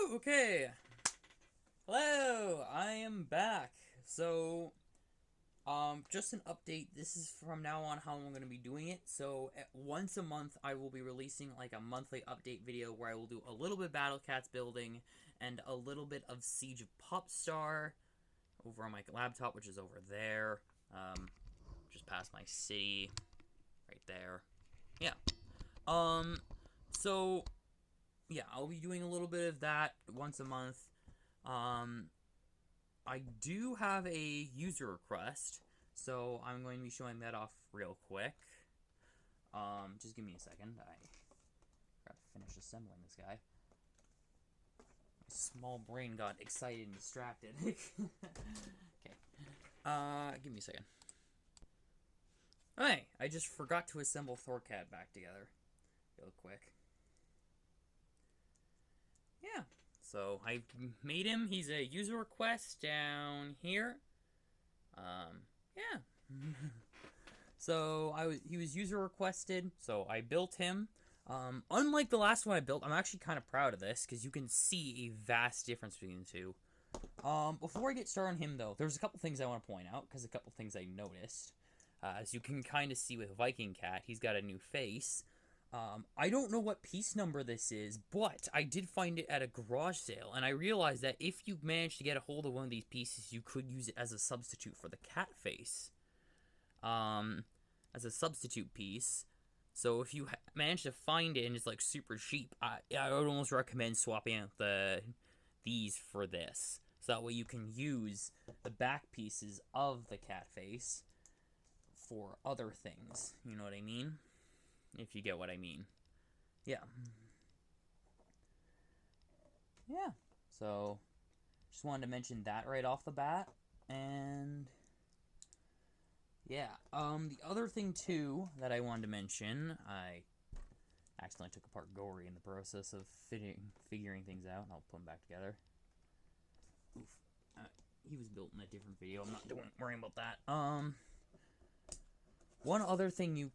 Woo! Okay. Hello! I am back. So, just an update. This is from now on how I'm going to be doing it. So, once a month, I will be releasing like a monthly update video where I will do a little bit of Battle Cats building and a little bit of Siege of Popstar over on my laptop, which is over there. Just past my city, right there. Yeah. Um, so yeah, I'll be doing a little bit of that once a month. Um, I do have a user request, so I'm going to be showing that off real quick. Just give me a second. I gotta finish assembling this guy. My small brain got excited and distracted. Okay. Give me a second. Hey, I just forgot to assemble Thor Cat back together real quick. Yeah. So I made him. He's a user request down here. Yeah. So he was user requested, so I built him. Unlike the last one I built, I'm actually kind of proud of this because you can see a vast difference between the two. Before I get started on him though, there's a couple things I want to point out because a couple things I noticed. As you can kind of see with Viking Cat, he's got a new face. I don't know what piece number this is, but I did find it at a garage sale, and I realized that if you manage to get a hold of one of these pieces, you could use it as a substitute for the cat face. As a substitute piece. So if you manage to find it and it's like super cheap, I would almost recommend swapping out these for this. So that way you can use the back pieces of the cat face for other things. You know what I mean? If you get what I mean. Yeah. Yeah. So, just wanted to mention that right off the bat. And yeah. The other thing too that I wanted to mention, I accidentally took apart Gory in the process of figuring things out. I'll put them back together. Oof. He was built in a different video. I'm not worrying about that. One other thing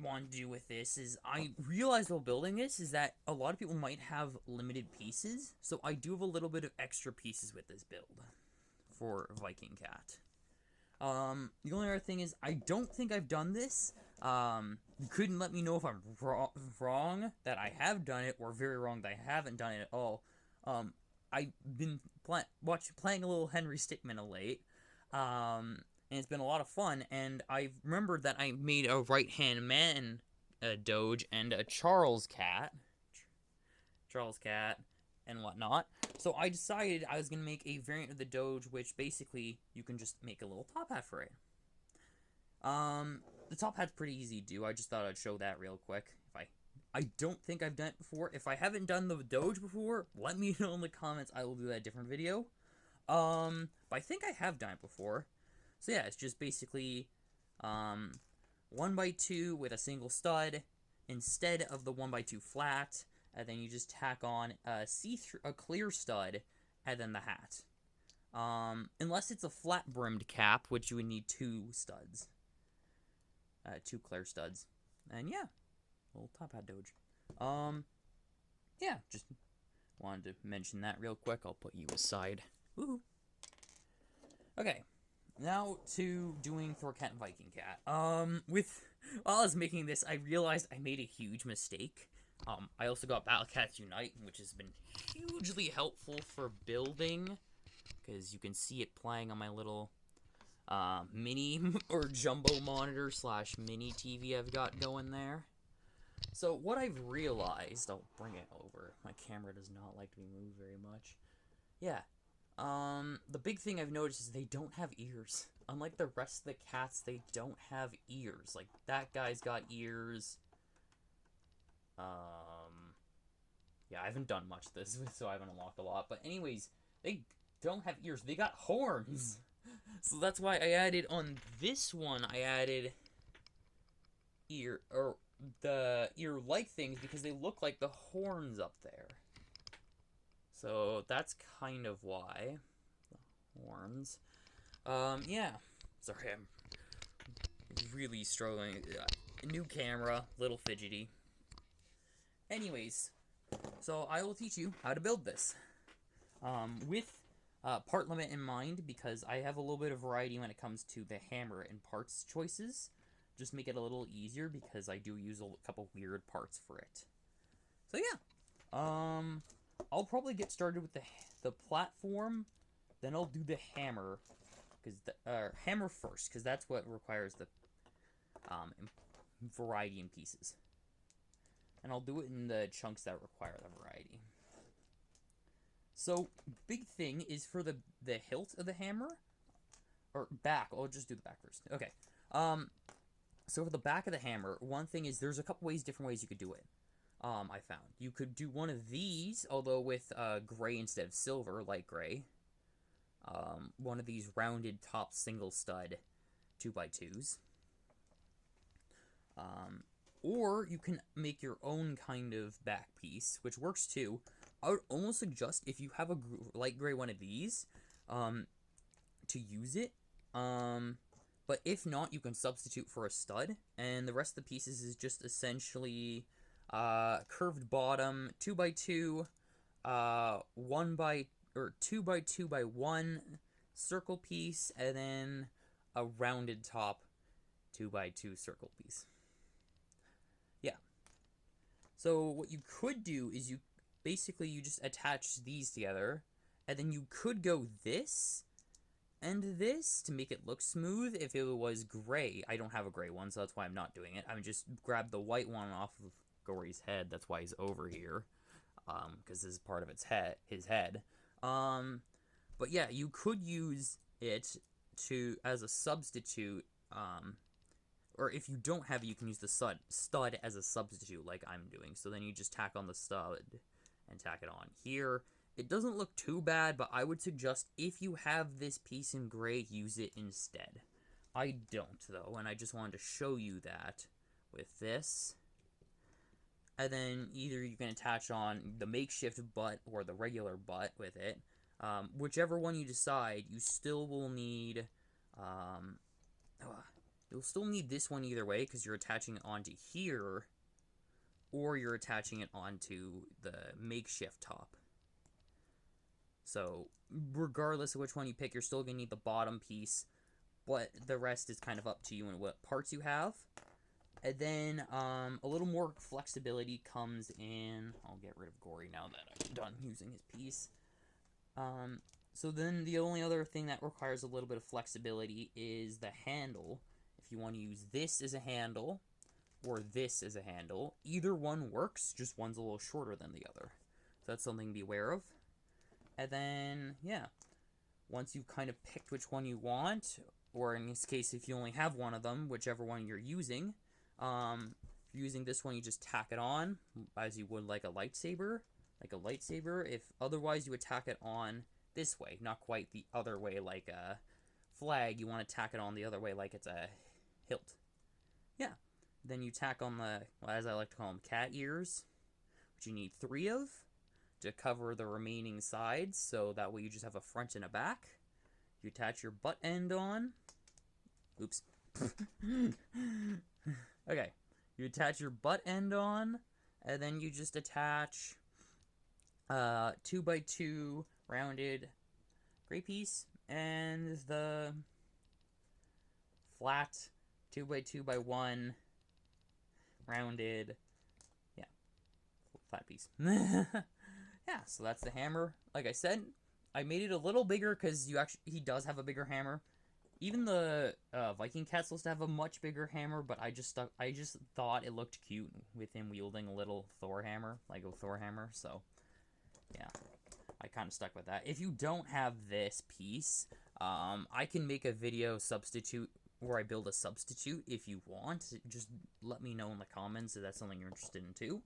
want to do with this is I realized while building this is that a lot of people might have limited pieces, so I do have a little bit of extra pieces with this build for Viking Cat. The only other thing is I don't think I've done this. You couldn't let me know if I'm wrong that I have done it or very wrong that I haven't done it at all. I've been playing a little Henry Stickmin of late. And it's been a lot of fun, and I remembered that I made a right-hand man Doge and a Charles Cat, and whatnot. So I decided I was going to make a variant of the Doge, which basically you can just make a little top hat for it. The top hat's pretty easy to do. I just thought I'd show that real quick. I don't think I've done it before. If I haven't done the Doge before, let me know in the comments. I will do that different video. But I think I have done it before. So yeah, it's just basically 1x2 with a single stud instead of the 1x2 flat, and then you just tack on a clear stud and then the hat. Unless it's a flat brimmed cap, which you would need two studs. Two clear studs. And yeah, little top hat Doge. Yeah, just wanted to mention that real quick. I'll put you aside. Woohoo. Okay. Now to doing Thor Cat and Viking Cat. While I was making this, I realized I made a huge mistake. I also got Battle Cats Unite, which has been hugely helpful for building, because you can see it playing on my little mini or jumbo monitor / mini TV I've got going there. So what I've realized, I'll bring it over. My camera does not like to be moved very much. Yeah. The big thing I've noticed is they don't have ears. Unlike the rest of the cats, they don't have ears. Like, that guy's got ears. Yeah, I haven't done much of this, so I haven't unlocked a lot. But anyways, they don't have ears. They got horns. So that's why I added on this one, I added the ear-like things, because they look like the horns up there. So that's kind of why. The horns. Yeah. Sorry, I'm really struggling. New camera, little fidgety. Anyways, So I will teach you how to build this. With part limit in mind, because I have a little bit of variety when it comes to the hammer and parts choices. Just make it a little easier because I do use a couple weird parts for it. So yeah, I'll probably get started with the platform, then I'll do the hammer, because hammer first, because that's what requires the variety in pieces. And I'll do it in the chunks that require the variety. So, big thing is for the hilt of the hammer, or back, I'll just do the back first. Okay, so for the back of the hammer, one thing is there's a couple different ways you could do it. I found. You could do one of these, although with gray instead of silver, light gray. One of these rounded top single stud 2x2s. Or you can make your own kind of back piece, which works too. I would almost suggest if you have a light gray one of these, to use it. But if not, you can substitute for a stud, and the rest of the pieces is just essentially curved bottom, 2x2, 2x2x1 circle piece, and then a rounded top 2x2 circle piece. Yeah. So what you could do is you just attach these together, and then you could go this and this to make it look smooth if it was gray. I don't have a gray one, so that's why I'm not doing it. I would just grab the white one off of Gory's head. That's why he's over here, because this is part of his head. But yeah, you could use it as a substitute, or if you don't have it, you can use the stud as a substitute, like I'm doing. So then you just tack on the stud and tack it on here. It doesn't look too bad, but I would suggest if you have this piece in gray, use it instead. I don't, though, and I just wanted to show you that with this. And then either you can attach on the makeshift butt or the regular butt with it. Whichever one you decide, you still will need... you'll still need this one either way, because you're attaching it onto here, or you're attaching it onto the makeshift top. So, regardless of which one you pick, you're still going to need the bottom piece, but the rest is kind of up to you and what parts you have. And then, a little more flexibility comes in... I'll get rid of Gory now that I'm done using his piece. So then the only other thing that requires a little bit of flexibility is the handle. If you want to use this as a handle, or this as a handle, either one works, just one's a little shorter than the other. So that's something to be aware of. And then, yeah, once you've kind of picked which one you want, or in this case, if you only have one of them, whichever one you're using, if you're using this one, you just tack it on as you would like a lightsaber. If otherwise, you would tack it on this way, not quite the other way like a flag. You want to tack it on the other way like it's a hilt. Yeah. Then you tack on the, well, as I like to call them, cat ears, which you need 3 of to cover the remaining sides, so that way you just have a front and a back. You attach your butt end on. Oops. Okay. You attach your butt end on, and then you just attach 2x2 rounded gray piece and the flat 2x2x1 rounded, yeah, flat piece. Yeah, so that's the hammer. Like I said, I made it a little bigger because he does have a bigger hammer. Even the Viking cat supposed to have a much bigger hammer, but I just thought it looked cute with him wielding a little Thor hammer, Lego Thor hammer. So yeah, I kind of stuck with that. If you don't have this piece, I can make a video substitute where I build a substitute if you want. Just let me know in the comments if that's something you're interested in too.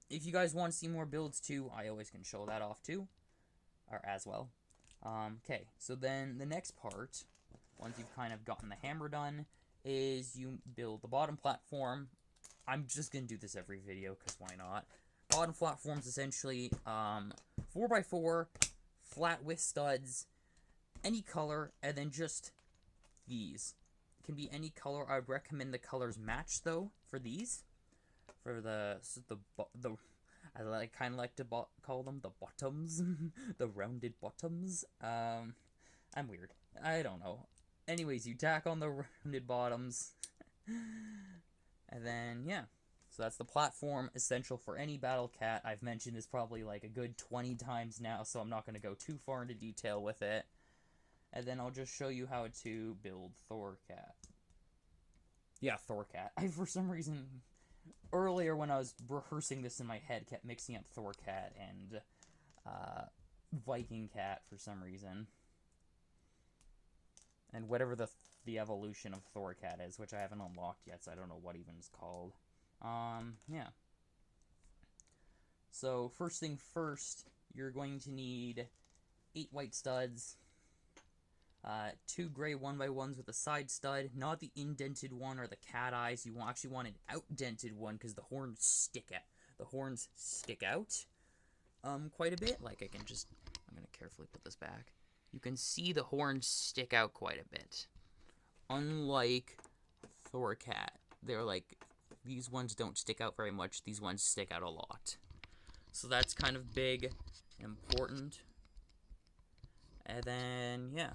If you guys want to see more builds too, I always can show that off too, or as well. Okay, so then the next part, once you've kind of gotten the hammer done, is you build the bottom platform. I'm just going to do this every video, because why not? Bottom platform's essentially 4x4, flat with studs, any color, and then just these. It can be any color. I would recommend the colors match, though, for these. For I kind of like to call them the bottoms, the rounded bottoms. I'm weird. I don't know. Anyways, you tack on the rounded bottoms, and then yeah. So that's the platform essential for any battle cat. I've mentioned this probably like a good 20 times now, so I'm not going to go too far into detail with it. And then I'll just show you how to build Thor cat. Yeah, Thor cat. I, for some reason, earlier when I was rehearsing this in my head, kept mixing up Thor cat and Viking cat for some reason. And whatever the evolution of Thor cat is, which I haven't unlocked yet, so I don't know what even it's called. Yeah. So, first thing first, you're going to need 8 white studs, 2 gray 1x1s with a side stud, not the indented one or the cat eyes. You actually want an outdented one because the horns stick out quite a bit. Like, I'm going to carefully put this back. You can see the horns stick out quite a bit. Unlike Thor cat, they're like, these ones don't stick out very much. These ones stick out a lot. So that's kind of big, important. And then, yeah.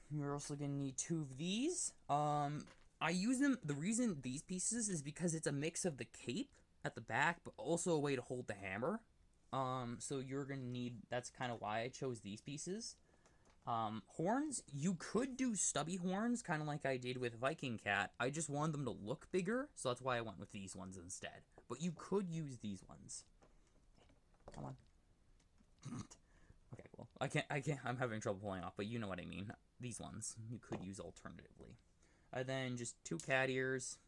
You're also going to need 2 of these. I use them, the reason these pieces is because it's a mix of the cape at the back, but also a way to hold the hammer. So you're going to need, that's kind of why I chose these pieces. Horns, you could do stubby horns, kind of like I did with Viking cat. I just wanted them to look bigger, so that's why I went with these ones instead. But you could use these ones. Come on. Okay, well, I can't, I'm having trouble pulling off, but you know what I mean. These ones, you could use alternatively. And then just 2 cat ears,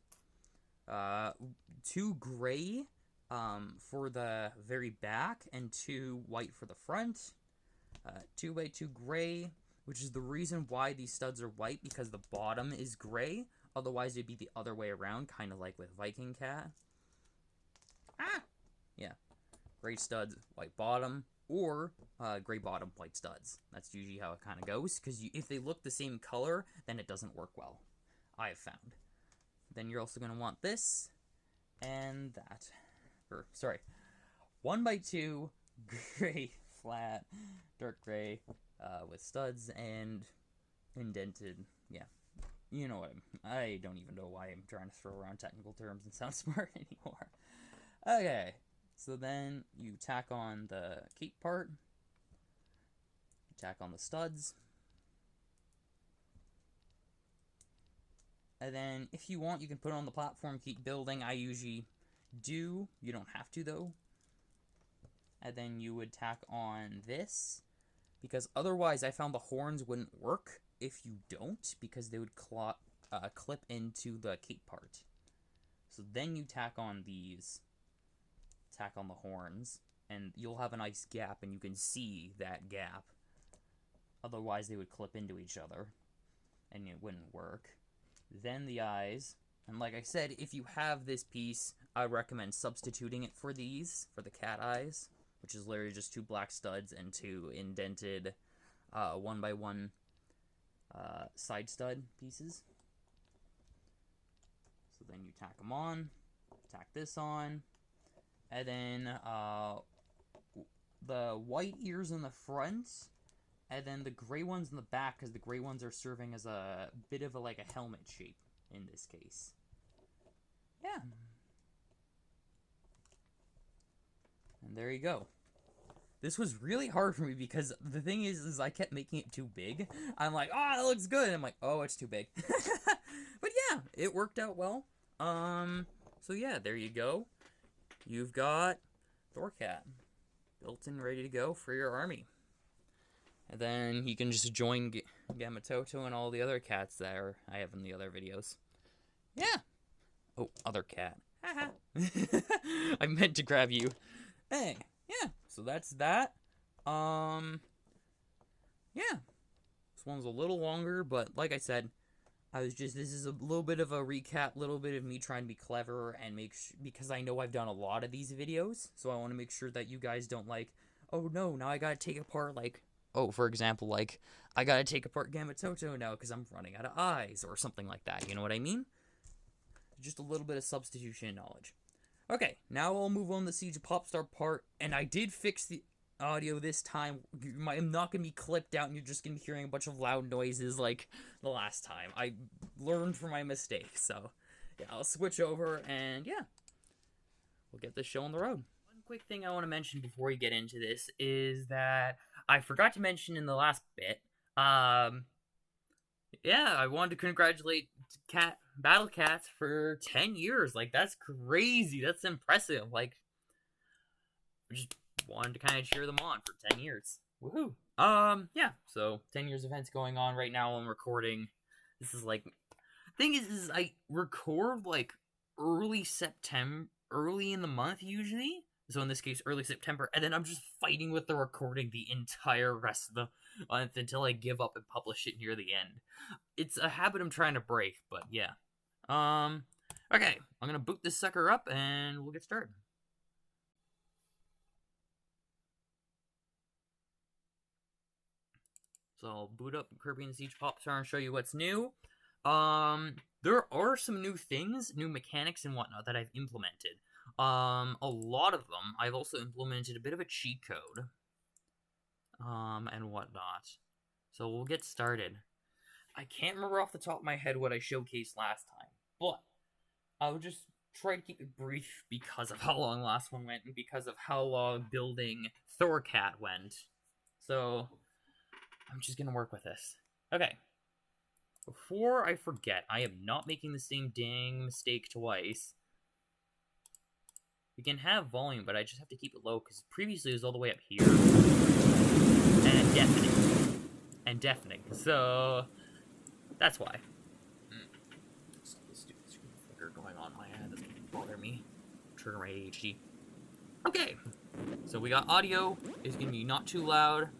2 gray, for the very back, and 2 white for the front. 2x2 gray, which is the reason why these studs are white, because the bottom is gray. Otherwise, it'd be the other way around, kind of like with Viking cat. Yeah. Gray studs, white bottom, or gray bottom, white studs. That's usually how it kind of goes, because if they look the same color, then it doesn't work well, I have found. Then you're also going to want this, and that. Or, sorry. 1x2 gray flat, dark gray, with studs and indented. Yeah, you know what I don't even know why I'm trying to throw around technical terms and sound smart anymore. Okay, so then you tack on the cape part, you tack on the studs, and then if you want, you can put it on the platform, keep building. I usually do. You don't have to, though. And then you would tack on this, because otherwise I found the horns wouldn't work if you don't, because they would clip into the cape part. So then you tack on these, tack on the horns, and you'll have a nice gap, and you can see that gap. Otherwise they would clip into each other, and it wouldn't work. Then the eyes, and like I said, if you have this piece, I recommend substituting it for these, for the cat eyes, which is literally just 2 black studs and 2 indented 1x1 side stud pieces. So then you tack them on, tack this on, and then the white ears in the front, and then the gray ones in the back, because the gray ones are serving as a bit of like a helmet shape in this case. Yeah. And there you go. This was really hard for me because the thing is I kept making it too big. I'm like, oh, that looks good. And I'm like, oh, it's too big. But yeah, it worked out well. So yeah, there you go. You've got Thor cat built and ready to go for your army. And then you can just join Gamatoto and all the other cats that I have in the other videos. Yeah. Oh, other cat. Haha. I meant to grab you. Hey, yeah. So that's that. Yeah. This one's a little longer, but like I said, this is a little bit of a recap, little bit of me trying to be clever and because I know I've done a lot of these videos, so I want to make sure that you guys don't like, oh no, now I gotta take apart, like, oh, for example, like, I gotta take apart Gamatoto now because I'm running out of eyes, or something like that, you know what I mean? Just a little bit of substitution knowledge. Okay, now I'll move on to the Siege of Popstar part, and I did fix the audio this time. I'm not going to be clipped out, and you're just going to be hearing a bunch of loud noises like the last time. I learned from my mistake, so yeah, I'll switch over, and yeah, we'll get this show on the road. One quick thing I want to mention before we get into this is that I forgot to mention in the last bit, yeah, I wanted to congratulate Battle Cats for 10 years. Like, that's crazy. That's impressive. Like, I just wanted to kind of cheer them on for 10 years. Woohoo. Yeah, so 10 years events going on right now. I'm recording. This is like, thing is I record like early September, early in the month usually. So in this case, early September, and then I'm just fighting with the recording the entire rest of the month until I give up and publish it near the end. It's a habit I'm trying to break, but yeah. Okay, I'm gonna boot this sucker up and we'll get started. So I'll boot up Kirby and Siege Popstar and show you what's new. There are some new things, new mechanics and whatnot that I've implemented. A lot of them, I've also implemented a bit of a cheat code. And whatnot. So we'll get started. I can't remember off the top of my head what I showcased last time, but I'll just try to keep it brief because of how long last one went and because of how long building Thor Cat went. So I'm just gonna work with this. Okay. Before I forget, I am not making the same dang mistake twice. We can have volume, but I just have to keep it low because previously it was all the way up here. And deafening. And deafening. So that's why. Stop this stupid screen flicker going on in my head. That's gonna bother me. Trigger my ADHD. Okay. So we got audio. It's gonna be not too loud.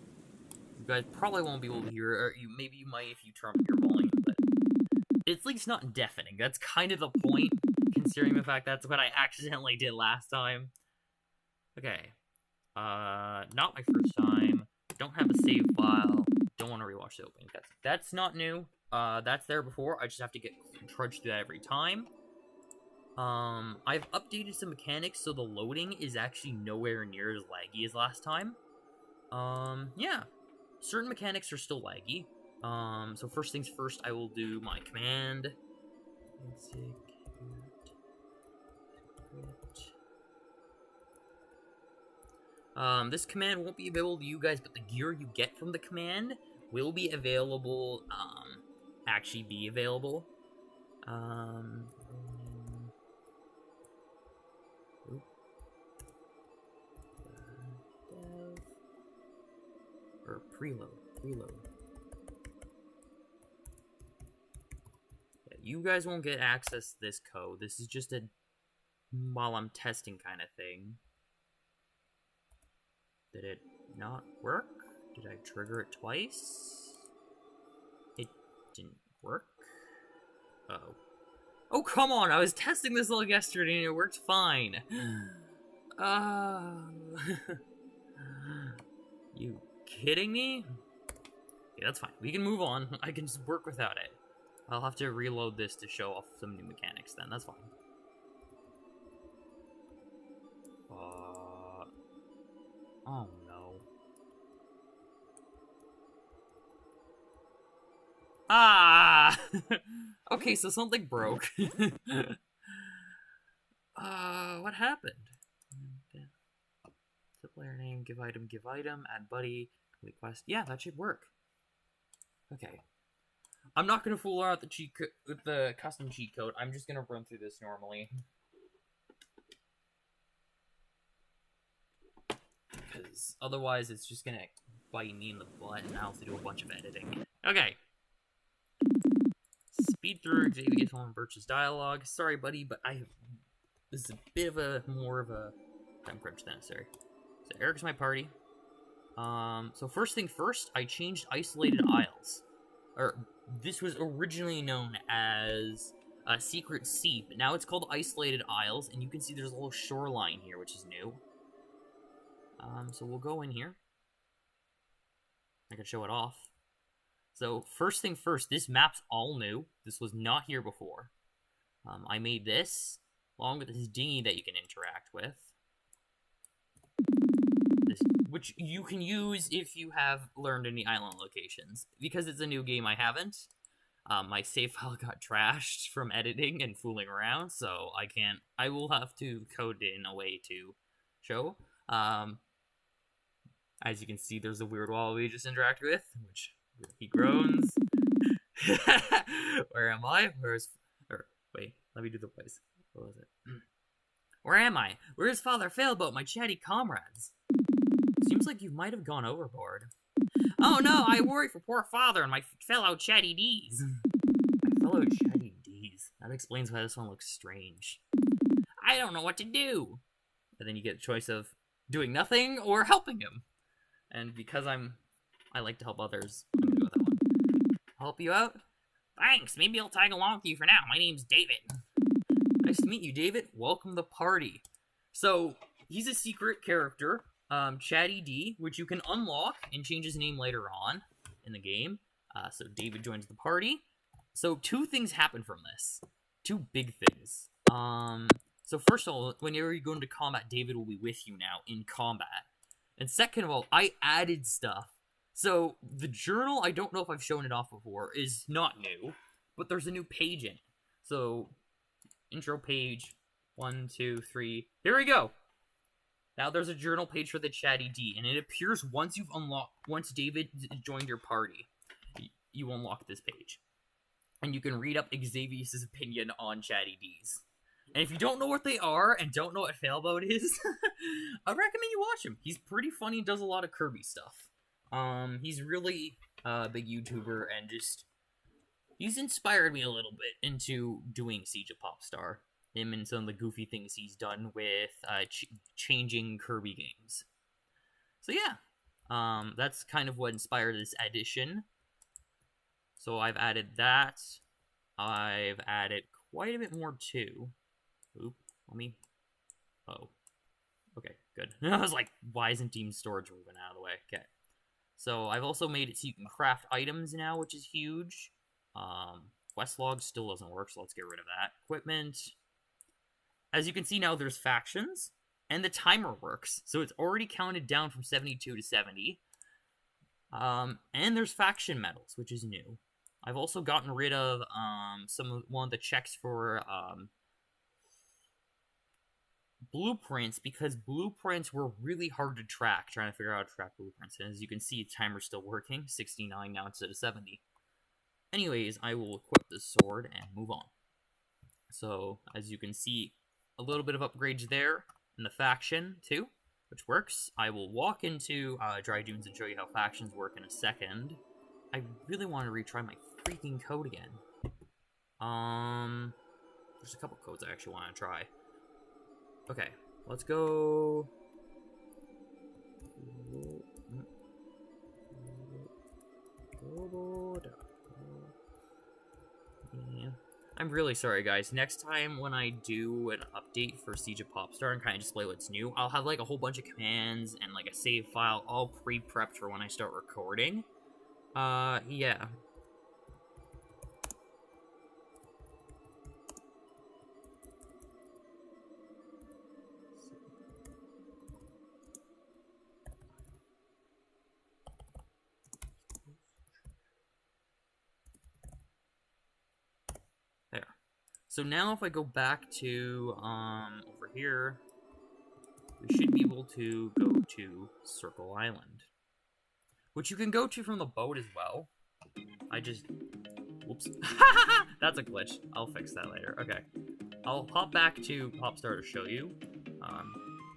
You guys probably won't be able to hear it, or maybe you might if you turn up your volume, but it's at least not deafening. That's kind of the point, considering the fact that's what I accidentally did last time. Okay. Not my first time. Don't have a save file. Don't want to rewatch the opening. That's not new. That's there before. I just have to trudge through that every time. I've updated some mechanics so the loading is actually nowhere near as laggy as last time. Yeah. Certain mechanics are still laggy. So first things first, I will do my command. Execute. This command won't be available to you guys, but the gear you get from the command will be available, actually be available. Or preload. Yeah, you guys won't get access to this code. This is just a while I'm testing kind of thing. Did it not work? Did I trigger it twice? It didn't work? Uh-oh. Oh, come on! I was testing this all yesterday and it worked fine. You kidding me? Yeah, that's fine. We can move on. I can just work without it. I'll have to reload this to show off some new mechanics then. That's fine. Oh no. Ah! Okay, so something broke. What happened? The player name, give item, add buddy, complete quest. Yeah, that should work. Okay. I'm not gonna fool around with the custom cheat code. I'm just gonna run through this normally. Because otherwise it's just gonna bite me in the butt and I'll have to do a bunch of editing. Okay. Speed through Xavier Tom Birch's dialogue. Sorry, buddy, but this is a bit of more of a time crunch than necessary. So Eric's my party. So first thing first, I changed Isolated Isles. This was originally known as Secret Sea, but now it's called Isolated Isles, and you can see there's a little shoreline here, which is new. So we'll go in here. I can show it off. So first thing first, this map's all new. This was not here before. I made this. along with this dinghy that you can interact with. Which you can use if you have learned any island locations. Because it's a new game, I haven't. My save file got trashed from editing and fooling around, so I can't. I will have to code in a way to show. As you can see, there's a weird wall we just interacted with, which he groans. Where am I? Wait, let me do the voice. What was it? Where am I? Where is Father Failboat, my chatty comrades? Seems like you might have gone overboard. Oh no, I worry for poor Father and my fellow chatty D's. My fellow chatty D's. That explains why this one looks strange. I don't know what to do. And then you get a choice of doing nothing or helping him. And because I like to help others, I'm gonna go with that one. Help you out? Thanks, maybe I'll tag along with you for now. My name's David. Nice to meet you, David. Welcome to the party. So, he's a secret character, Chatty D, which you can unlock and change his name later on in the game. So David joins the party. So 2 things happen from this. 2 big things. So first of all, whenever you go into combat, David will be with you now in combat. And second of all, I added stuff. So the journal, I don't know if I've shown it off before, is not new, but there's a new page in it. So intro page, 1, 2, 3. Here we go. Now there's a journal page for the Chatty D, and it appears once David joined your party, you unlock this page. And you can read up Xavier's opinion on Chatty D's. And if you don't know what they are, and don't know what Failboat is, I recommend you watch him. He's pretty funny, does a lot of Kirby stuff. He's really a big YouTuber, and he's inspired me a little bit into doing Siege of Popstar. Him and some of the goofy things he's done with changing Kirby games. So yeah, that's kind of what inspired this edition. So I've added that. I've added quite a bit more too. Oop, oh. Okay, good. I was like, why isn't Team Storage moving out of the way? Okay. So I've also made it so you can craft items now, which is huge. Quest log still doesn't work, so let's get rid of that. Equipment. As you can see now, there's factions, and the timer works. So it's already counted down from 72 to 70. And there's faction medals, which is new. I've also gotten rid of one of the checks for blueprints, because blueprints were really hard to track, trying to figure out how to track blueprints. And as you can see, timer's still working, 69 now instead of 70. Anyways, I will equip this sword and move on. So, as you can see, a little bit of upgrades there, and the faction, too, which works. I will walk into Dry Dunes and show you how factions work in a second. I really want to retry my freaking code again. There's a couple codes I actually want to try. Okay, let's go. Yeah. I'm really sorry, guys. Next time when I do an update for Siege of Popstar and kind of display what's new, I'll have like a whole bunch of commands and like a save file all pre-prepped for when I start recording. Yeah. There. So now if I go back to, over here, we should be able to go to Circle Island, which you can go to from the boat as well. Whoops. That's a glitch. I'll fix that later. Okay. I'll hop back to Popstar to show you.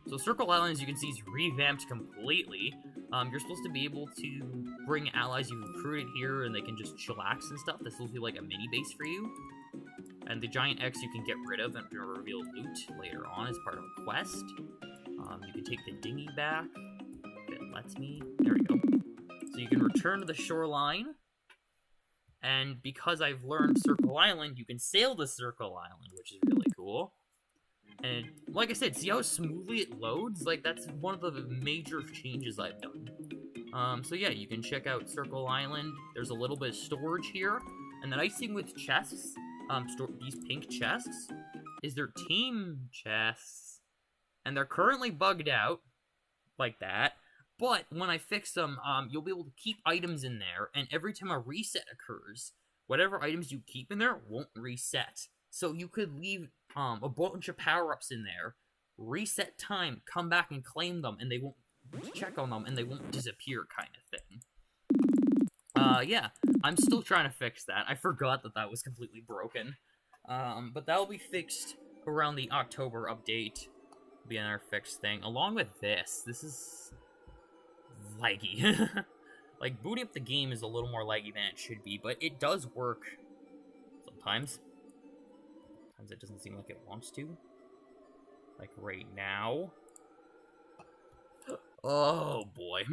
So Circle Island, as you can see, is revamped completely. You're supposed to be able to bring allies you've recruited here, and they can just chillax and stuff. This will be like a mini base for you. And the giant X you can get rid of and reveal loot later on as part of a quest. You can take the dinghy back. If it lets me. There we go. So you can return to the shoreline. And because I've learned Circle Island, you can sail to Circle Island, which is really cool. And like I said, see how smoothly it loads? Like, that's one of the major changes I've done. So yeah, you can check out Circle Island. There's a little bit of storage here. And the nice thing with chests, these pink chests, is their team chests, and they're currently bugged out, like that. But when I fix them, you'll be able to keep items in there, and every time a reset occurs, whatever items you keep in there won't reset. So you could leave a bunch of power-ups in there, reset time, come back and claim them, and they won't check on them, and they won't disappear, kind of thing. Yeah, I'm still trying to fix that. I forgot that that was completely broken. But that'll be fixed around the October update. Be another fixed thing. Along with this. This is laggy. Like, booting up the game is a little more laggy than it should be, but it does work sometimes. Sometimes it doesn't seem like it wants to. Like right now. Oh boy.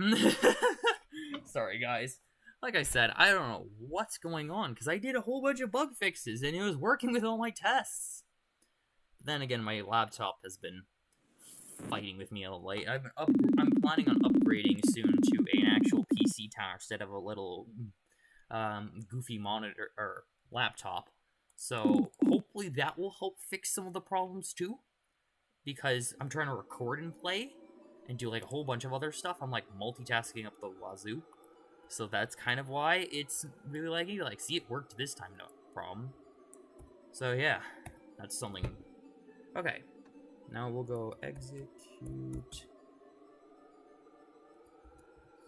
Sorry guys. Like I said, I don't know what's going on, because I did a whole bunch of bug fixes, and it was working with all my tests. But then again, my laptop has been fighting with me a little late. I'm planning on upgrading soon to an actual PC tower instead of a little goofy monitor or laptop. So hopefully that will help fix some of the problems too, because I'm trying to record and play and do like a whole bunch of other stuff. I'm like multitasking up the wazoo. So that's kind of why it's really laggy. Like, see, it worked this time, no problem. So yeah, that's something. Okay, now we'll go execute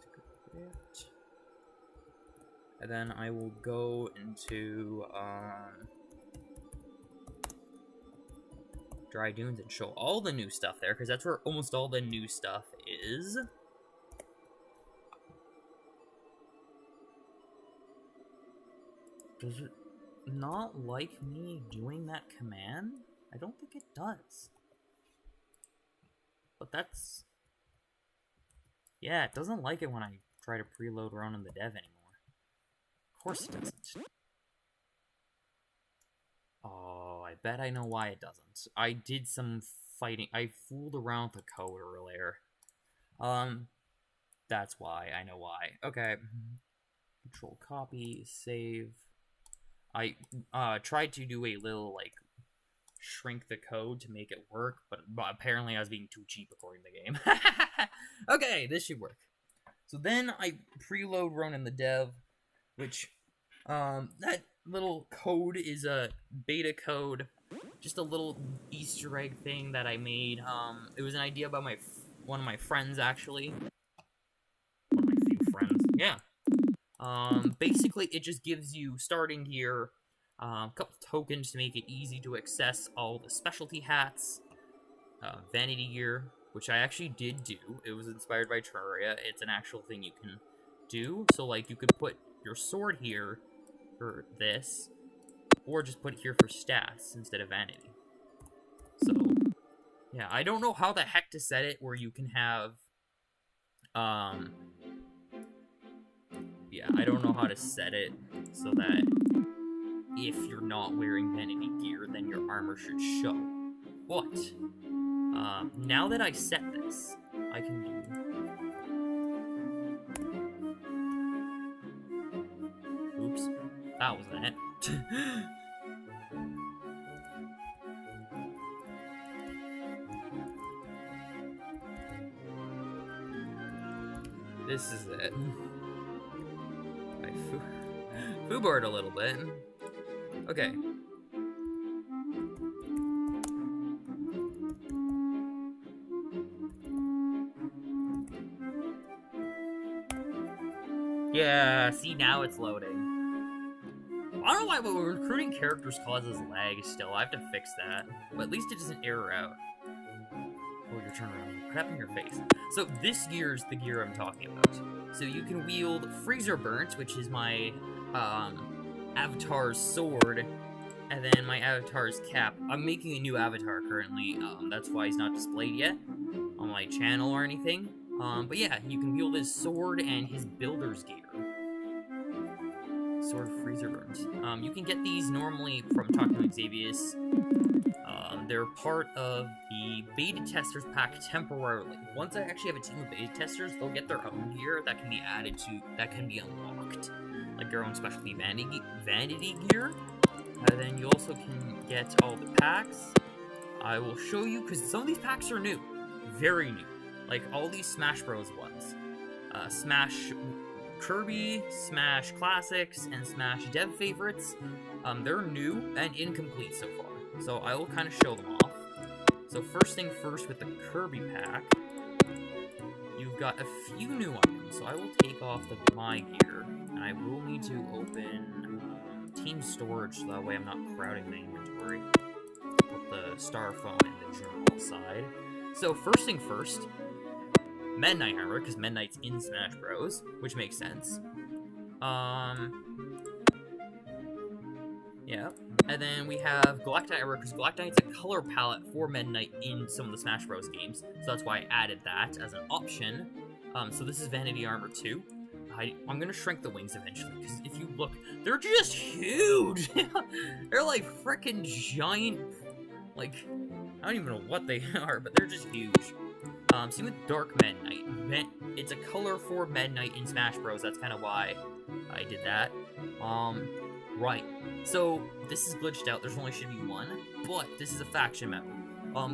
script. And then I will go into Dry Dunes and show all the new stuff there, because that's where almost all the new stuff is. Does it not like me doing that command? I don't think it does. But that's... yeah, it doesn't like it when I try to preload around in the dev anymore. Of course it doesn't. Oh, I bet I know why it doesn't. I did some fighting. I fooled around with the code earlier. That's why. I know why. Okay. Control copy, save. I tried to do a little, like, shrink the code to make it work, but apparently I was being too cheap according to the game. Okay, this should work. So then I preload run in the dev, which, that little code is a beta code, just a little Easter egg thing that I made. It was an idea by one of my friends, actually. One of my few friends, yeah. Basically, it just gives you, starting here, a couple tokens to make it easy to access all the specialty hats, vanity gear, which I actually did do. It was inspired by Terraria. It's an actual thing you can do. So, like, you could put your sword here for this, or just put it here for stats instead of vanity. So, yeah, I don't know how the heck to set it where you can have, yeah, I don't know how to set it so that if you're not wearing vanity gear, then your armor should show. But, now that I set this, I can do... oops, that wasn't it. This is it. I foobarred a little bit. Okay. Yeah, see, now it's loading. I don't know why, but recruiting characters causes lag still. I have to fix that. But at least it doesn't error out. Oh, your turnaround. Crap in your face. So this gear is the gear I'm talking about. So you can wield Freezer Burnt, which is my avatar's sword, and then my avatar's cap. I'm making a new avatar currently. That's why he's not displayed yet on my channel or anything. But yeah, you can wield his sword and his builder's gear. Sword Freezer Burnt. You can get these normally from talking to Xavius. They're part of the beta testers pack temporarily. Once I actually have a team of beta testers, they'll get their own gear that can be added to, that can be unlocked. Like their own specialty vanity gear. And then you also can get all the packs. I will show you, because some of these packs are new. Very new. Like, all these Smash Bros. Ones. Smash Kirby, Smash Classics, and Smash Dev Favorites. They're new and incomplete so far. So I will kind of show them off. So first thing first with the Kirby pack, you've got a few new items. So I will take off the My Gear, and I will need to open Team Storage, so that way I'm not crowding my inventory. Put the Star Phone in the journal side. So first thing first, Meta Knight armor, because Meta Knight's in Smash Bros, which makes sense. Yeah. And then we have Galactite armor, because Galactite's a color palette for Meta Knight in some of the Smash Bros games, so that's why I added that as an option. So this is Vanity armor too. I'm gonna shrink the wings eventually, because if you look, they're just huge! They're like freaking giant, like, I don't even know what they are, but they're just huge. Same with Dark Meta Knight. It's a color for Meta Knight in Smash Bros, that's kind of why I did that. Right. So, this is glitched out, there's only should be one, but this is a faction member.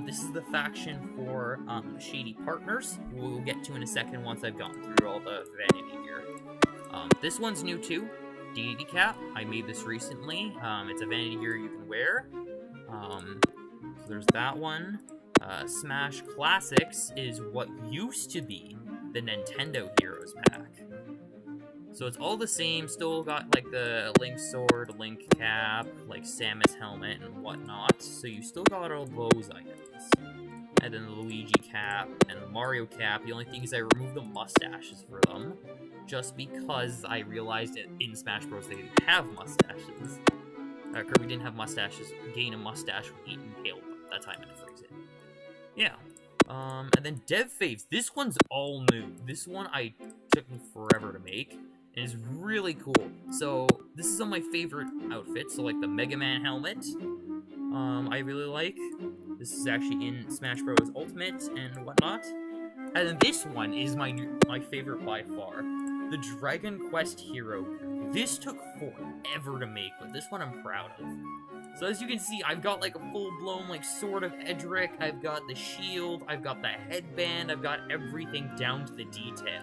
This is the faction for, Shady Partners, who we'll get to in a second once I've gone through all the Vanity gear. This one's new too, Deity Cap. I made this recently. It's a Vanity gear you can wear. So there's that one. Smash Classics is what used to be the Nintendo Heroes pack. So it's all the same, still got like the Link sword, Link cap, like Samus helmet and whatnot. So you still got all those items. And then the Luigi cap and the Mario cap. The only thing is I removed the mustaches for them, just because I realized that in Smash Bros they didn't have mustaches. Kirby didn't have mustaches. Gain a mustache when he impaled them. That's how I meant to phrase it. Yeah. And then Dev Faves. This one's all new. This one I took me forever to make. And it's really cool. So, this is on my favorite outfits. So, like the Mega Man helmet. I really like. This is actually in Smash Bros. Ultimate and whatnot. And then this one is my favorite by far. The Dragon Quest Hero. This took forever to make, but this one I'm proud of. So as you can see, I've got like a full-blown like Sword of Edric, I've got the shield, I've got the headband, I've got everything down to the detail.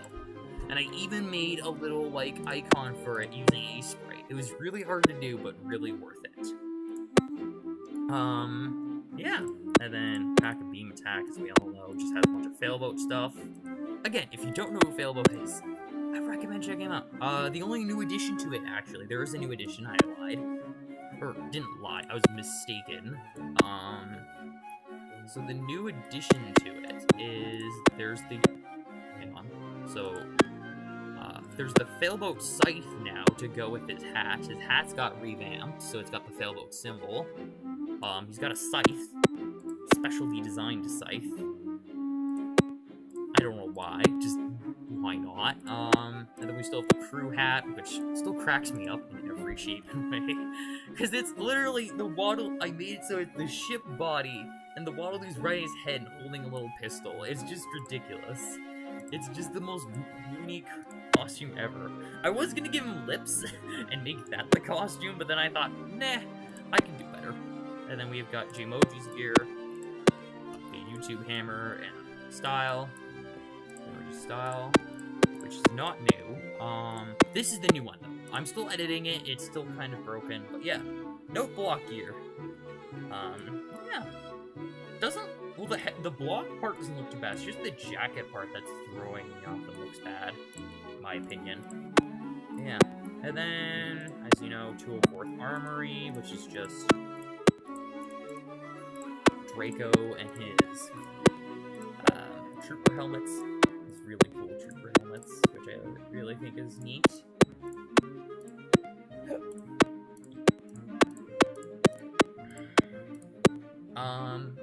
And I even made a little like icon for it using a sprite. It was really hard to do, but really worth it. Yeah. And then Pack of Beam Attack, as we all know, just has a bunch of Failboat stuff. Again, if you don't know who Failboat is, I recommend checking him out. The only new addition to it, actually, there is a new addition, I lied. Or, didn't lie, I was mistaken. So the new addition to it is, there's the, hang on, so, there's the Failboat Scythe now to go with his hat. His hat's got revamped, so it's got the Failboat symbol. He's got a scythe, specialty designed scythe. I don't know why, just why not? And then we still have the crew hat, which still cracks me up in every shape and way. Because it's literally the Waddle, I made it so it's the ship body, and the Waddle Dee's riding his head and holding a little pistol. It's just ridiculous. It's just the most unique costume ever. I was gonna give him lips and make that the costume, but then I thought, nah, I can do better. And then we've got Jmoji's gear, the YouTube hammer and style. Style, which is not new. This is the new one, though. I'm still editing it, it's still kind of broken, but yeah. Note block gear. Yeah. Well, the block part doesn't look too bad. It's just the jacket part that's throwing me off and looks bad, in my opinion. Yeah. And then, as you know, 204th Armory, which is just Draco and his trooper helmets. These really cool trooper helmets, which I really think is neat.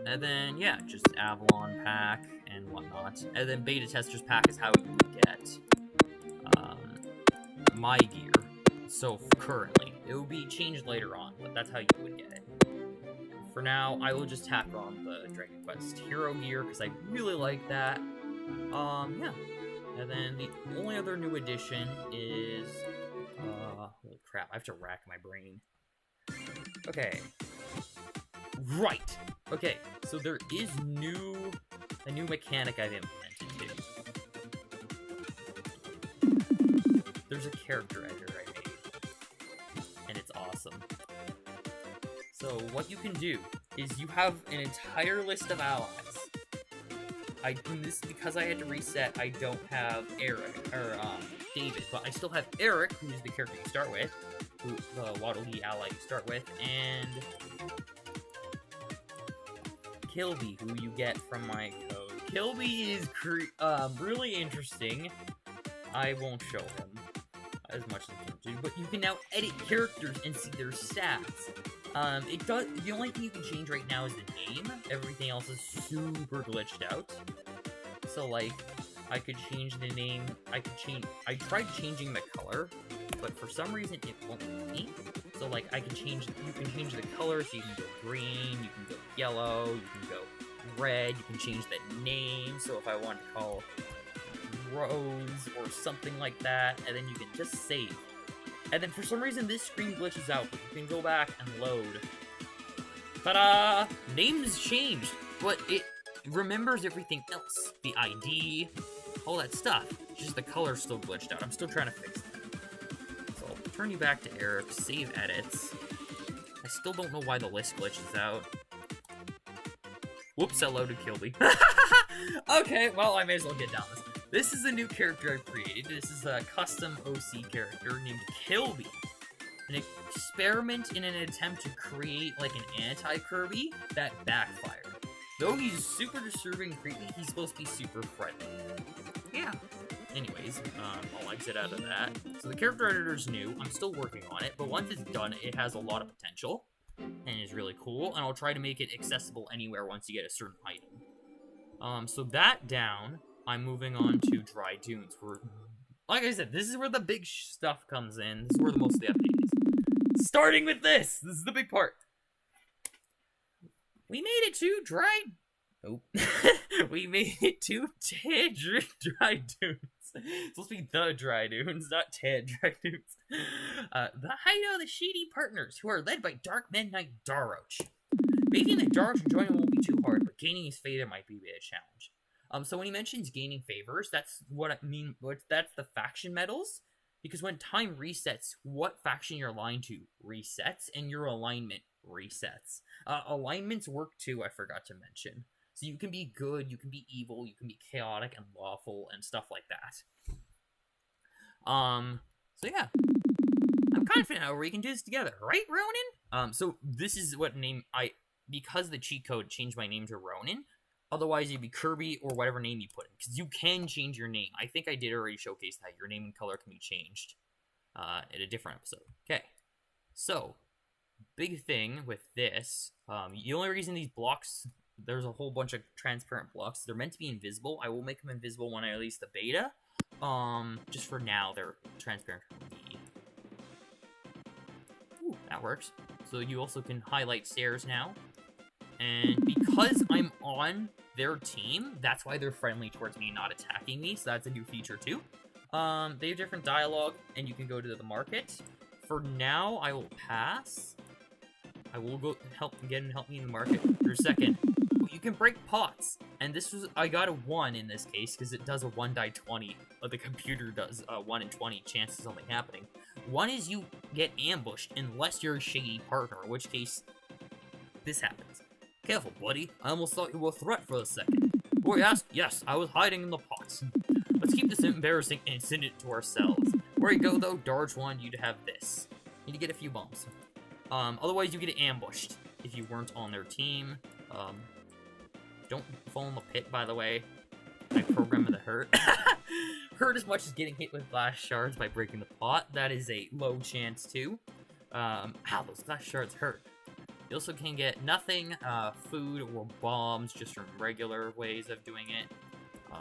And then, yeah, just Avalon pack and whatnot. And then Beta Testers pack is how you would get My Gear. So, currently. It will be changed later on, but that's how you would get it. For now, I will just tack on the Dragon Quest Hero Gear, because I really like that. Yeah. And then the only other new addition is, holy crap, I have to rack my brain. Okay. Right. Okay, so there is a new mechanic I've implemented too. There's a character editor I made, and it's awesome. So what you can do is you have an entire list of allies. Because I had to reset, I don't have Eric, or David, but I still have Eric, who's the character you start with, the Waddle Dee ally you start with, and Kirby, who you get from my code. Kirby is really interesting. I won't show him as much as I can do, but you can now edit characters and see their stats. The only thing you can change right now is the name. Everything else is super glitched out. So, like, I could change the name. I tried changing the color, but for some reason it won't let me. So, like, you can change the color, so you can go green, you can go yellow, you can go red, you can change the name. So if I want to call Rose or something like that, and then you can just save. And then for some reason this screen glitches out, but you can go back and load. Ta-da! Name's changed, but it remembers everything else. The ID, all that stuff. It's just the color's still glitched out. I'm still trying to fix that. So I'll turn you back to Eric, save edits. I still don't know why the list glitches out. Whoops, I loaded Kirby. Okay, well, I may as well get down this. This is a new character I've created. This is a custom OC character named Kirby. An experiment in an attempt to create, like, an anti-Kirby that backfired. Though he's super disturbing and creepy, he's supposed to be super friendly. Yeah. Anyways, I'll exit out of that. So the character editor's new. I'm still working on it, but once it's done, it has a lot of potential. And is really cool, and I'll try to make it accessible anywhere once you get a certain item. So that down, I'm moving on to Dry Dunes, where, like I said, this is where the big stuff comes in. This is where the most of the update is. Starting with this! This is the big part. We made it to Dry... Nope. We made it to Dry Dunes. It's supposed to be the Dry Dunes, not Ted Dry Dunes. The hideout of the Shady Partners, who are led by Dark Midnight Daroch. Making the Daroch enjoyment won't be too hard, but gaining his favor might be a bit of a challenge. So when he mentions gaining favors, that's what I mean. That's the faction medals. Because when time resets, what faction you're aligned to resets, and your alignment resets. Alignments work too, I forgot to mention. So you can be good, you can be evil, you can be chaotic and lawful, and stuff like that. So yeah. I'm confident how we can do this together, right, Ronan? So this is what because the cheat code changed my name to Ronan, otherwise it'd be Kirby or whatever name you put in, because you can change your name. I think I did already showcase that. Your name and color can be changed in a different episode. Okay, so, big thing with this, the only reason these blocks, there's a whole bunch of transparent blocks, they're meant to be invisible. I will make them invisible when I release the beta. Just for now, they're transparent. Ooh, that works. So you also can highlight stairs now. And because I'm on their team, that's why they're friendly towards me, not attacking me. So that's a new feature too. They have different dialogue, and you can go to the market. For now, I will pass. I will go help me in the market for a second. You can break pots, and I got a 1 in this case because it does a 1 die 20. The computer does a 1 in 20 chance of something happening. 1 is you get ambushed unless you're a shady partner, in which case this happens. Careful, buddy. I almost thought you were a threat for a second. Oh, yes, I was hiding in the pots. Let's keep this embarrassing incident to ourselves. Where you go, though, Darge wanted you to have this. You need to get a few bombs. Otherwise you get ambushed if you weren't on their team. Don't fall in the pit, by the way. I programmed the hurt. Hurt as much as getting hit with glass shards by breaking the pot. That is a low chance, too. Ow, those glass shards hurt. You also can get nothing, food, or bombs, just from regular ways of doing it.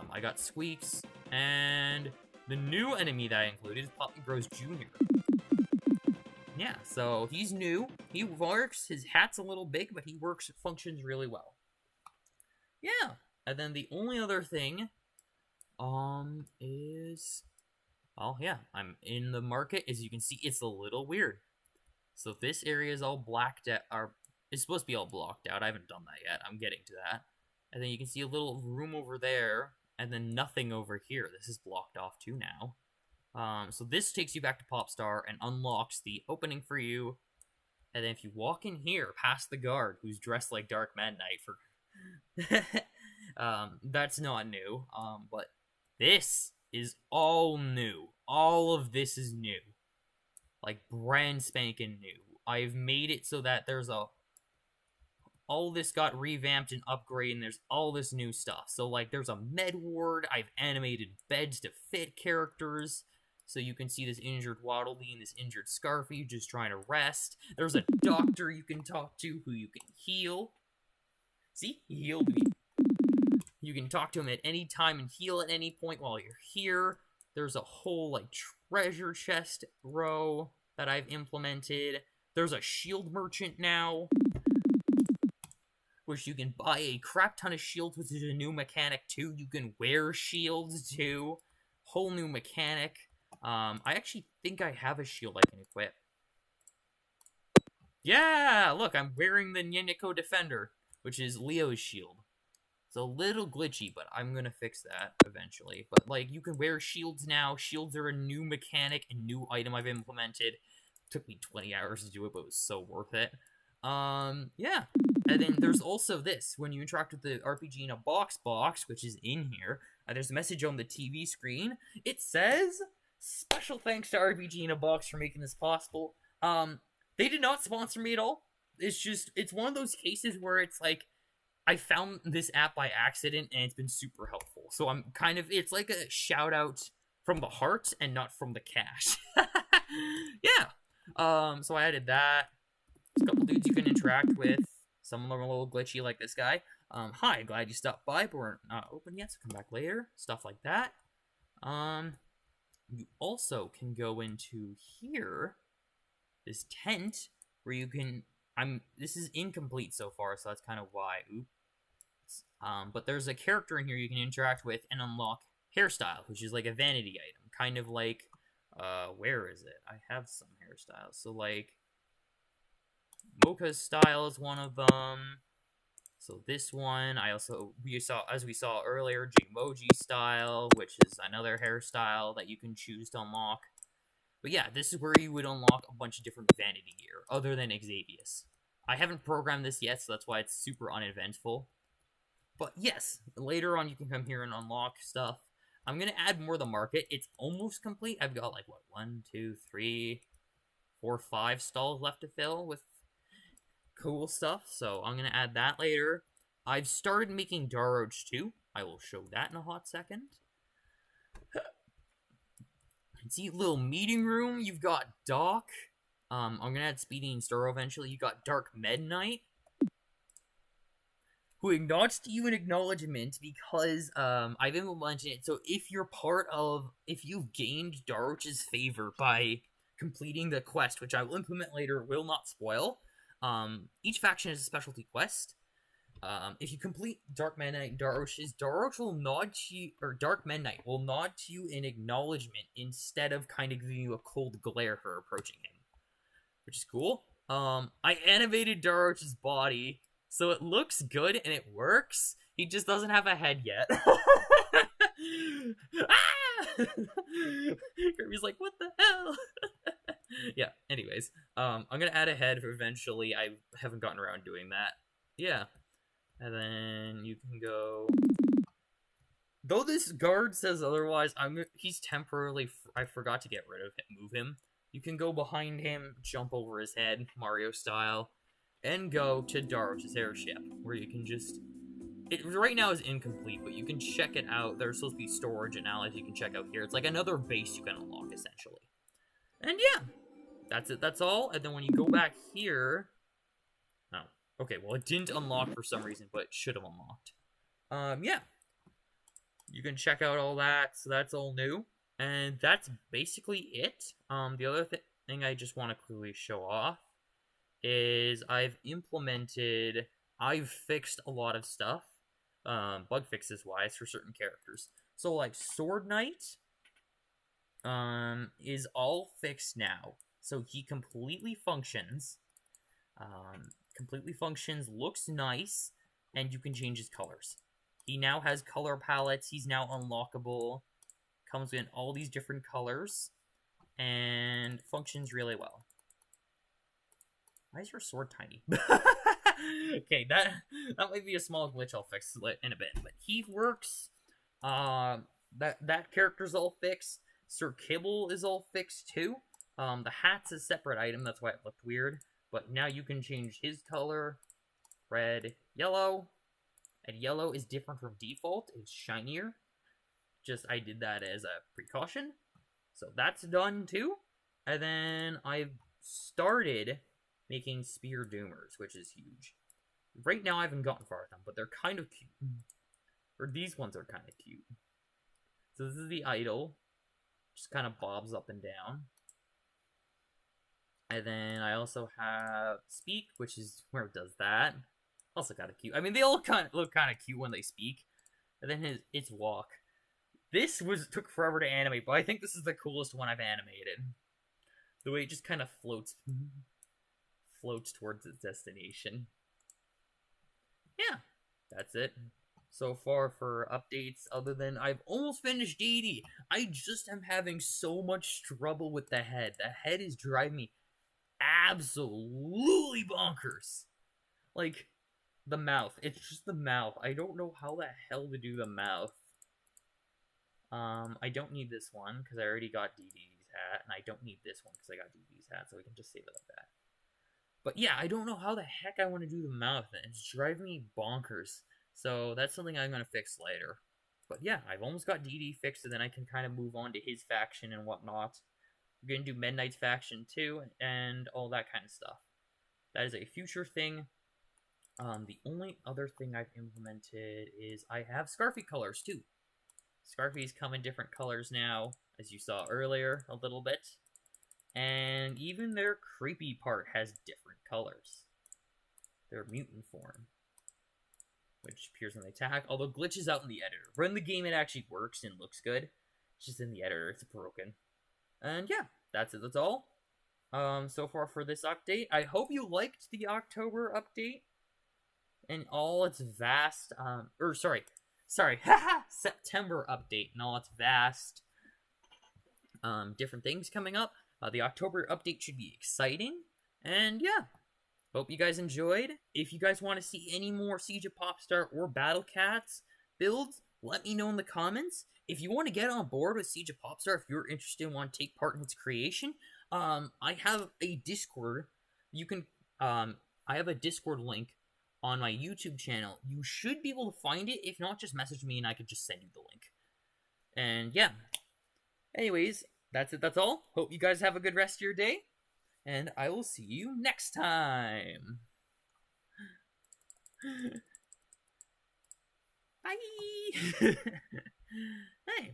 I got Squeaks, and the new enemy that I included is Poppy Bros Jr. Yeah, so he's new. He works. His hat's a little big, but he functions really well. Yeah, and then the only other thing, is, oh yeah, I'm in the market. As you can see, it's a little weird. So this area is all blacked out, it's supposed to be all blocked out. I haven't done that yet. I'm getting to that. And then you can see a little room over there, and then nothing over here. This is blocked off too now. So this takes you back to Popstar and unlocks the opening for you. And then if you walk in here past the guard who's dressed like Dark Midnight for that's not new. But this is all new. All of this is new. Like brand spanking new. I've made it so that there's all this got revamped and upgraded, and there's all this new stuff. So like there's a med ward, I've animated beds to fit characters. So you can see this injured Waddle Dee and this injured Scarfy just trying to rest. There's a doctor you can talk to who you can heal. See? He healed me. You can talk to him at any time and heal at any point while you're here. There's a whole, like, treasure chest row that I've implemented. There's a shield merchant now, which you can buy a crap ton of shields, which is a new mechanic, too. You can wear shields, too. Whole new mechanic. I actually think I have a shield I can equip. Yeah! Look, I'm wearing the Nyeniko Defender, which is Leo's shield. It's a little glitchy, but I'm gonna fix that eventually. But, like, you can wear shields now. Shields are a new mechanic, a new item I've implemented. It took me 20 hours to do it, but it was so worth it. Yeah. And then there's also this. When you interact with the RPG in a box, which is in here, there's a message on the TV screen. It says, special thanks to RPG in a Box for making this possible. They did not sponsor me at all. It's one of those cases where it's like, I found this app by accident, and it's been super helpful. So it's like a shout out from the heart and not from the cash. Yeah. So I added that. There's a couple dudes you can interact with. Some of them are a little glitchy, like this guy. Hi, glad you stopped by, but we're not open yet, so come back later. Stuff like that. You also can go into here, this tent, where you can... This is incomplete so far, so that's kind of why. Oops. But there's a character in here you can interact with and unlock hairstyle, which is like a vanity item. Kind of like, where is it? I have some hairstyles. So like, Mocha's style is one of them. So this one, as we saw earlier, Jmoji style, which is another hairstyle that you can choose to unlock. But yeah, this is where you would unlock a bunch of different vanity gear, other than Xavius. I haven't programmed this yet, so that's why it's super uneventful. But yes, later on you can come here and unlock stuff. I'm going to add more to the market. It's almost complete. I've got like, 1, 2, 3, 4, 5 stalls left to fill with cool stuff. So I'm going to add that later. I've started making Daroach too. I will show that in a hot second. See, little meeting room. You've got Doc. I'm gonna add Speedy and Storo eventually. You got Dark Midnight, who acknowledged you an acknowledgement because I've implemented it. So if you've gained Daroach's favor by completing the quest, which I will implement later, will not spoil. Each faction has a specialty quest. If you complete Dark Midnight Daroach will nod to you, or Dark Midnight will nod to you in acknowledgement instead of kind of giving you a cold glare for approaching him, which is cool. I animated Daroach's body, so it looks good and it works. He just doesn't have a head yet. Ah! Kirby's like, what the hell? Yeah, anyways. I'm gonna add a head eventually. I haven't gotten around doing that. Yeah. And then you can go... Though this guard says otherwise, he's temporarily... I forgot to get rid of him, move him. You can go behind him, jump over his head, Mario style, and go to Daroach's airship, where you can just... It right now is incomplete, but you can check it out. There's supposed to be storage and allies you can check out here. It's like another base you can unlock, essentially. And yeah, that's it. That's all. And then when you go back here... Oh. Okay, well, it didn't unlock for some reason, but it should have unlocked. Yeah. You can check out all that, so that's all new. And that's basically it. The other thing I just want to clearly show off is I've fixed a lot of stuff, bug fixes-wise, for certain characters. So, like, Sword Knight, is all fixed now. So he completely functions. completely functions, looks nice, and you can change his colors. He now has color palettes. He's now unlockable. Comes in all these different colors, and functions really well. Why is your sword tiny? Okay, that might be a small glitch I'll fix in a bit. But he works. That character's all fixed. Sir Kibble is all fixed too. The hat's a separate item, that's why it looked weird. But now you can change his color. Red, yellow. And yellow is different from default. It's shinier. Just, I did that as a precaution. So that's done too. And then I've started making spear doomers, which is huge. Right now I haven't gotten far with them, but they're kind of cute. Or these ones are kind of cute. So this is the idol. Just kind of bobs up and down. And then I also have speak, which is where it does that. Also kind of cute. I mean, they all kind of look kind of cute when they speak. And then its walk. This took forever to animate, but I think this is the coolest one I've animated. The way it just kind of floats towards its destination. Yeah, that's it. So far for updates, other than I've almost finished DD. I just am having so much trouble with the head. The head is driving me absolutely bonkers. Like, the mouth. It's just the mouth. I don't know how the hell to do the mouth. I don't need this one, because I already got DD's hat, and I don't need this one, because I got DD's hat, so we can just save it like that. But yeah, I don't know how the heck I want to do the mouth, and it's driving me bonkers. So that's something I'm going to fix later. But yeah, I've almost got DD fixed, and then I can kind of move on to his faction and whatnot. We're going to do Midnight's faction too, and all that kind of stuff. That is a future thing. The only other thing I've implemented is I have Scarfy colors too. Scarfies come in different colors now, as you saw earlier a little bit. And even their creepy part has different colors. Their mutant form, which appears when they attack, although glitches out in the editor. But in the game, it actually works and looks good. It's just in the editor, it's broken. And yeah, that's it. That's all. So far for this update. I hope you liked the October update and all its vast, September update and all its vast, different things coming up. The October update should be exciting, and yeah, hope you guys enjoyed. If you guys want to see any more Siege of Popstar or Battle Cats builds, let me know in the comments. If you want to get on board with Siege of Popstar, if you're interested and want to take part in its creation, I have a Discord. You can, I have a Discord link on my YouTube channel. You should be able to find it. If not, just message me and I could just send you the link. And yeah. Anyways, that's it. That's all. Hope you guys have a good rest of your day. And I will see you next time. Bye. Hey.